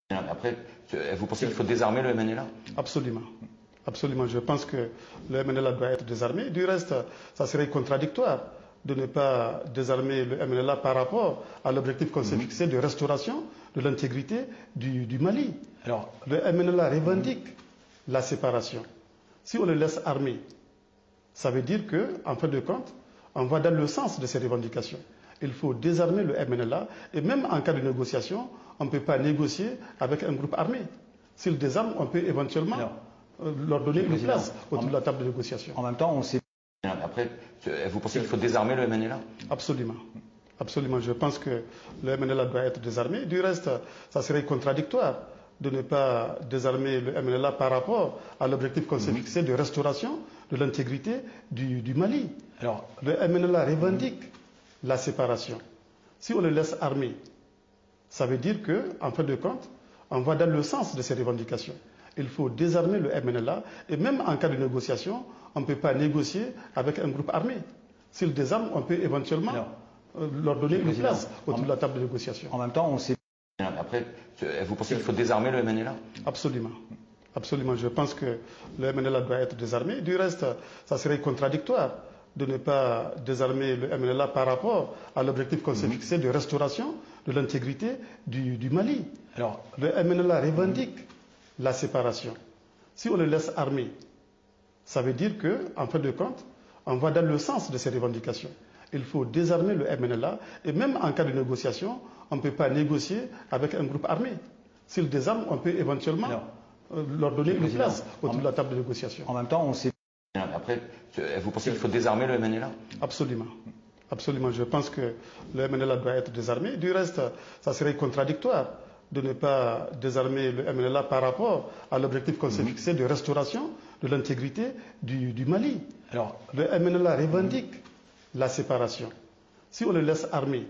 Après, vous pensez qu'il faut désarmer le MNLA? Absolument. Absolument. Je pense que le MNLA doit être désarmé. Du reste, ça serait contradictoire de ne pas désarmer le MNLA par rapport à l'objectif qu'on s'est fixé de restauration de l'intégrité du Mali. Alors, le MNLA revendique la séparation. Si on le laisse armé, ça veut dire qu'en fin de compte, on va dans le sens de ces revendications. Il faut désarmer le MNLA et même en cas de négociation, on ne peut pas négocier avec un groupe armé. S'il désarme, on peut éventuellement leur donner une place autour de la table de négociation. En même temps, on sait... Après, vous pensez qu'il faut désarmer le MNLA? Absolument. Absolument. Je pense que le MNLA doit être désarmé. Du reste, ça serait contradictoire de ne pas désarmer le MNLA par rapport à l'objectif qu'on s'est fixé de restauration de l'intégrité du Mali. Alors, le MNLA revendique la séparation. Si on le laisse armé, ça veut dire qu'en fin de compte, on va dans le sens de ces revendications. Il faut désarmer le MNLA et même en cas de négociation, on ne peut pas négocier avec un groupe armé. S'ils désarment, on peut éventuellement leur donner une place autour de la table de négociation. En même temps, on sait... Après, vous pensez qu'il faut désarmer le MNLA? Absolument. Absolument. Je pense que le MNLA doit être désarmé. Du reste, ça serait contradictoire de ne pas désarmer le MNLA par rapport à l'objectif qu'on s'est fixé de restauration de l'intégrité du Mali. Alors, le MNLA revendique la séparation. Si on le laisse armé, ça veut dire qu'en fin de compte, on va dans le sens de ces revendications. Il faut désarmer le MNLA et même en cas de négociation, on ne peut pas négocier avec un groupe armé. S'ils désarment, on peut éventuellement leur donner une place autour de la table de négociation. En même temps, on sait... Après, vous pensez qu'il faut désarmer le MNLA? Absolument. Absolument. Je pense que le MNLA doit être désarmé. Du reste, ça serait contradictoire de ne pas désarmer le MNLA par rapport à l'objectif qu'on s'est fixé de restauration de l'intégrité du Mali. Alors, le MNLA revendique la séparation. Si on le laisse armé,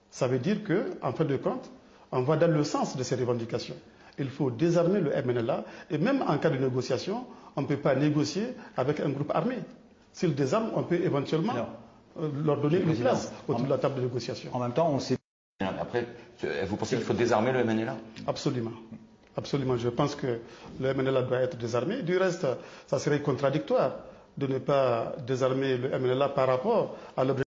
ça veut dire qu'en fin de compte, on va dans le sens de ces revendications. Il faut désarmer le MNLA et même en cas de négociation, on ne peut pas négocier avec un groupe armé. S'ils désarment, on peut éventuellement leur donner une place autour de la table de négociation. En même temps, on sait... Après, vous pensez qu'il faut désarmer le MNLA? Absolument. Absolument. Je pense que le MNLA doit être désarmé. Du reste, ça serait contradictoire de ne pas désarmer le MNLA par rapport à l'objectif